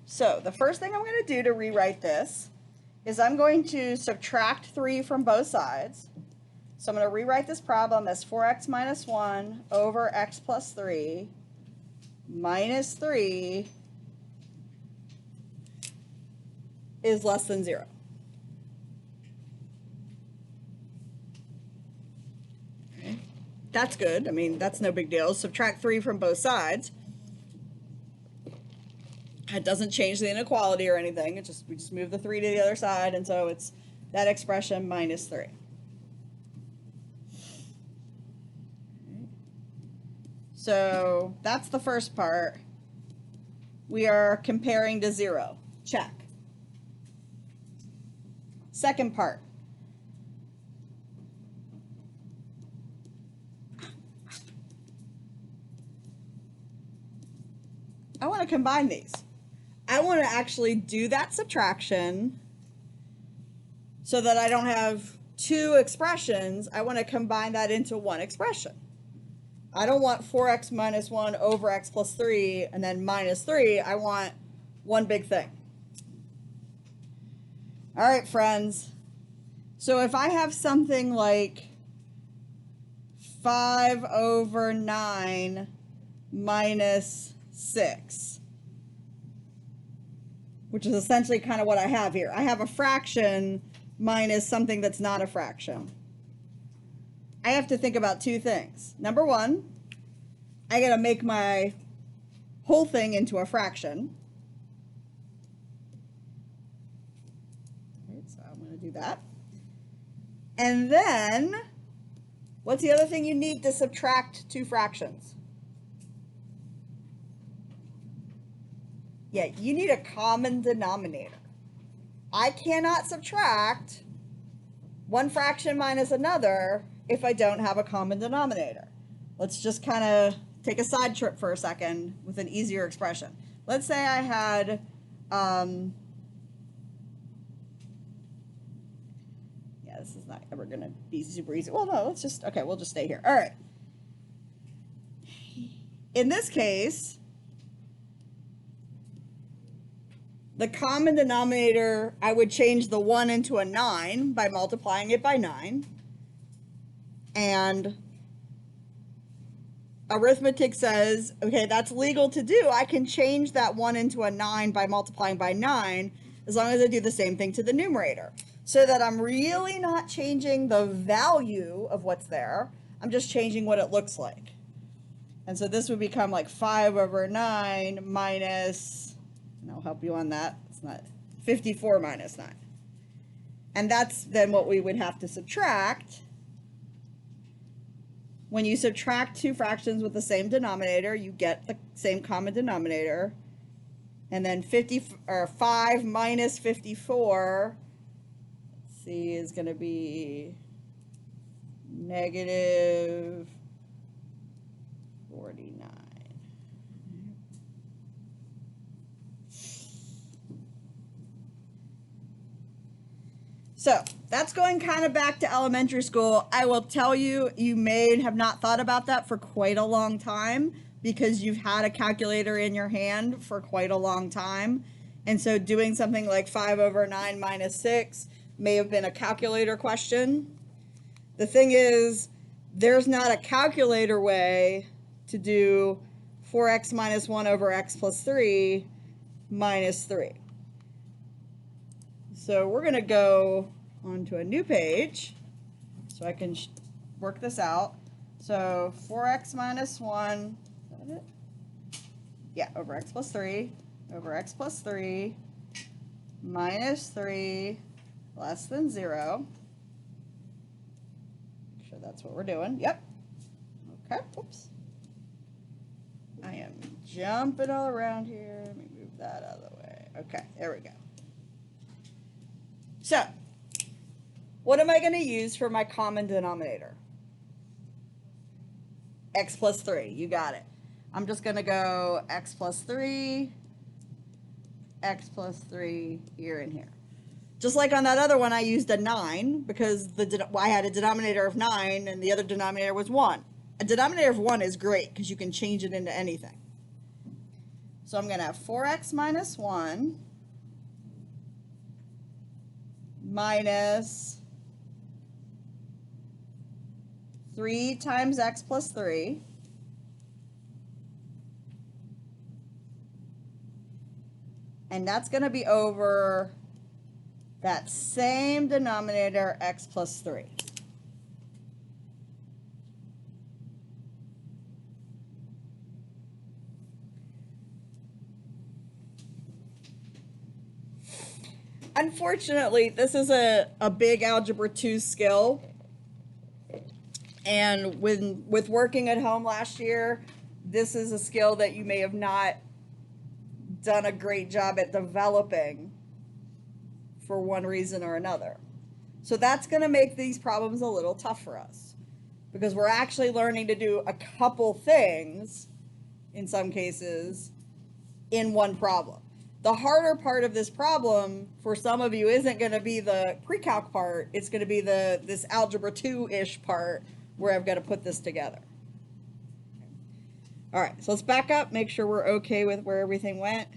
So the first thing I'm going to do to rewrite this is I'm going to subtract 3 from both sides. So I'm going to rewrite this problem as 4x minus 1 over x plus 3 minus 3 is less than 0. That's good. I mean, that's no big deal. Subtract 3 from both sides. It doesn't change the inequality or anything. We just move the 3 to the other side, and so it's that expression minus 3. So that's the first part. We are comparing to 0. Check. Second part. I want to combine these. I want to actually do that subtraction so that I don't have 2 expressions. I want to combine that into 1 expression. I don't want 4x minus 1 over x plus 3 and then minus 3. I want one big thing. All right, friends. So if I have something like 5 over 9 minus 6, which is essentially kind of what I have here. I have a fraction minus something that's not a fraction. I have to think about 2 things. Number 1, I got to make my whole thing into a fraction. Right, so I'm going to do that. And then, what's the other thing you need to subtract 2 fractions? Yeah, you need a common denominator. I cannot subtract one fraction minus another if I don't have a common denominator. Let's just kind of take a side trip for a second with an easier expression. Let's say I had, yeah, this is not ever going to be super easy. Well, no, let's just, okay, we'll just stay here. All right. In this case, the common denominator, I would change the 1 into a 9 by multiplying it by 9. And arithmetic says, okay, that's legal to do. I can change that 1 into a 9 by multiplying by 9 as long as I do the same thing to the numerator. So that I'm really not changing the value of what's there. I'm just changing what it looks like. And so this would become like 5 over 9 minus, and I'll help you on that, it's not 54 minus 9. And that's then what we would have to subtract. When you subtract 2 fractions with the same denominator, you get the same common denominator. And then 5 minus 54, let's see, is going to be negative 49. So that's going kind of back to elementary school. I will tell you, you may have not thought about that for quite a long time because you've had a calculator in your hand for quite a long time. And so doing something like 5 over 9 minus 6 may have been a calculator question. The thing is, there's not a calculator way to do 4x minus 1 over x plus 3 minus 3. So we're going to go onto a new page so I can work this out. So 4x minus 1, is that it? Yeah, over x plus 3, over x plus 3, minus 3, less than 0. Make sure that's what we're doing. Yep. Okay, oops. I am jumping all around here. Let me move that out of the way. Okay, there we go. So, what am I going to use for my common denominator? X plus 3, you got it. I'm just going to go x plus 3 here and here. Just like on that other one, I used a 9 because I had a denominator of 9 and the other denominator was 1. A denominator of 1 is great because you can change it into anything. So I'm going to have 4x minus 1 minus 3 times x plus 3 and that's going to be over that same denominator, x plus 3. Unfortunately, this is a big Algebra 2 skill. And with working at home last year, this is a skill that you may have not done a great job at developing for one reason or another. So that's going to make these problems a little tough for us because we're actually learning to do a couple things in some cases in one problem. The harder part of this problem for some of you isn't going to be the pre-calc part. It's going to be this Algebra 2-ish part where I've got to put this together. All right, so let's back up, make sure we're okay with where everything went.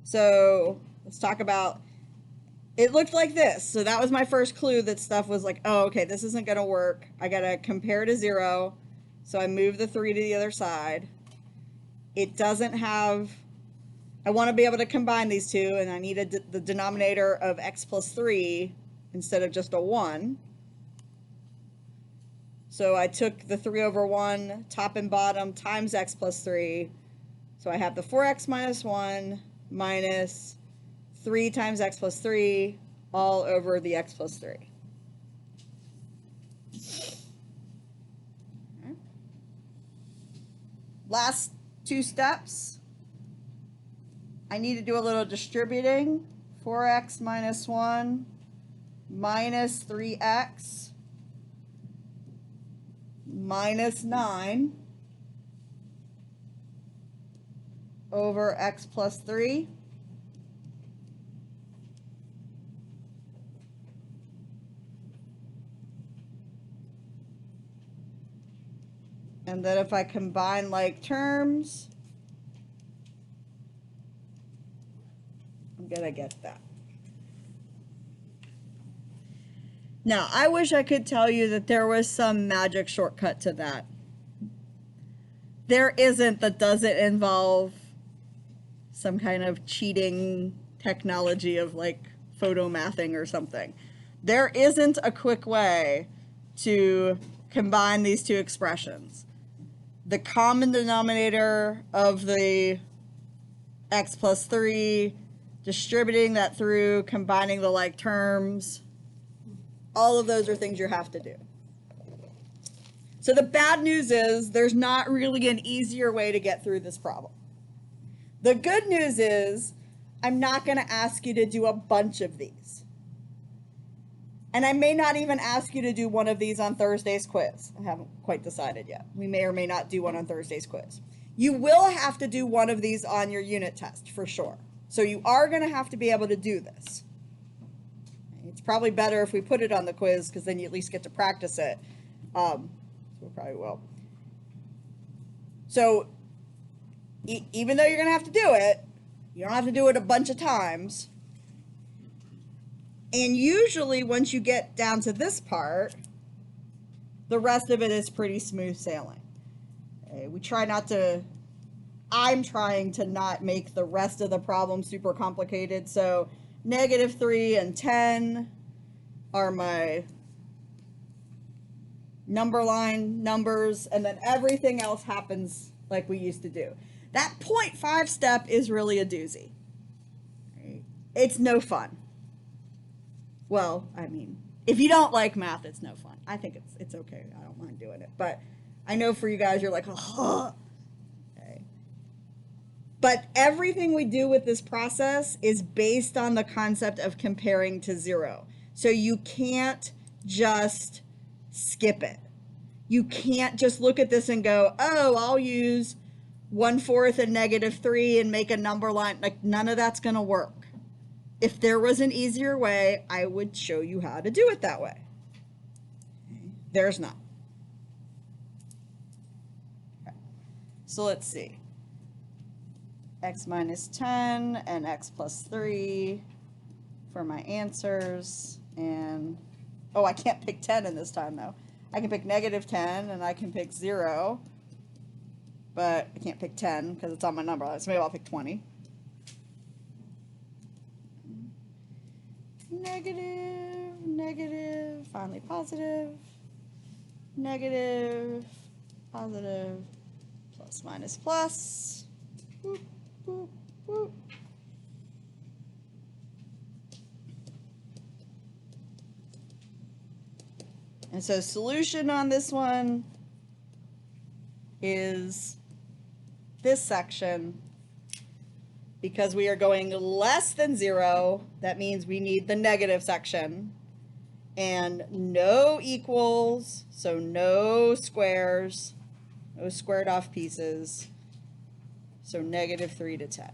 So let's talk about, it looked like this. So that was my first clue that stuff was like, oh, okay, this isn't going to work. I got to compare to 0. So I move the 3 to the other side. It doesn't have, I want to be able to combine these two, and I need the denominator of x plus 3 instead of just a 1. So I took the 3 over 1, top and bottom, times x plus 3. So I have the 4x minus 1 minus 3 times x plus 3 all over the x plus 3. Okay. Last 2 steps. I need to do a little distributing. 4x minus 1 minus 3x minus 9 over x plus 3. And then if I combine like terms, I'm going to get that. Now, I wish I could tell you that there was some magic shortcut to that. There isn't. That doesn't involve some kind of cheating technology of like photomathing or something. There isn't a quick way to combine these two expressions. The common denominator of the x plus 3, distributing that through, combining the like terms, all of those are things you have to do. So the bad news is there's not really an easier way to get through this problem. The good news is I'm not going to ask you to do a bunch of these. And I may not even ask you to do one of these on Thursday's quiz. I haven't quite decided yet. We may or may not do one on Thursday's quiz. You will have to do one of these on your unit test for sure. So you are going to have to be able to do this. It's probably better if we put it on the quiz because then you at least get to practice it. So we probably will. So even though you're going to have to do it, you don't have to do it a bunch of times. And usually once you get down to this part, the rest of it is pretty smooth sailing. Okay, we try not to, I'm trying to not make the rest of the problem super complicated. So -3 and 10 are my number line numbers, and then everything else happens like we used to do. That 0.5 step is really a doozy. Right? It's no fun. Well, I mean, if you don't like math, it's no fun. I think it's okay. I don't mind doing it. But I know for you guys, you're like, oh. Okay. But everything we do with this process is based on the concept of comparing to 0. So you can't just skip it. You can't just look at this and go, oh, I'll use 1/4 and -3 and make a number line. Like, none of that's going to work. If there was an easier way, I would show you how to do it that way. There's not. Okay. So let's see. x minus 10 and x plus 3 for my answers. And, oh, I can't pick 10 in this time, though. I can pick negative 10 and I can pick 0, but I can't pick 10 because it's on my number line, so maybe I'll pick 20. Negative, negative, finally positive, negative, positive, plus minus plus. Boop, boop, boop. And so solution on this one is this section. Because we are going less than 0, that means we need the negative section. And no equals, so no squares, no squared off pieces. So negative 3 to 10.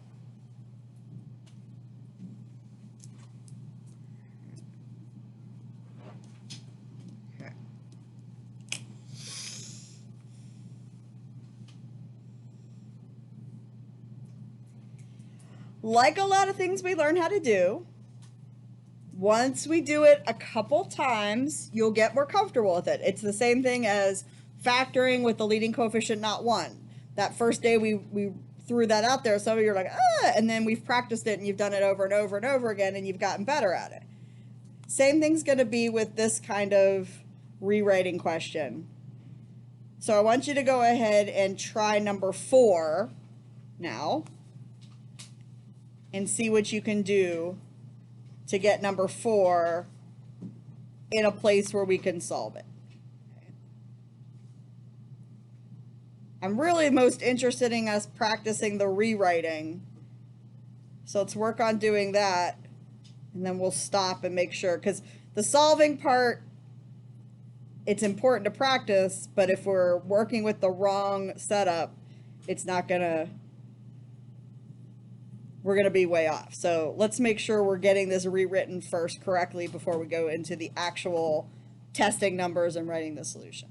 Okay. Like a lot of things we learn how to do, once we do it a couple times, you'll get more comfortable with it. It's the same thing as factoring with the leading coefficient not 1. That first day we threw that out there, some of you are like, ah, and then we've practiced it and you've done it over and over and over again and you've gotten better at it. Same thing's going to be with this kind of rewriting question. So I want you to go ahead and try number 4 now and see what you can do to get number 4 in a place where we can solve it. Okay. I'm really most interested in us practicing the rewriting. So let's work on doing that, and then we'll stop and make sure, because the solving part, it's important to practice, but if we're working with the wrong setup, it's not gonna, we're going to be way off. So let's make sure we're getting this rewritten first correctly before we go into the actual testing numbers and writing the solution.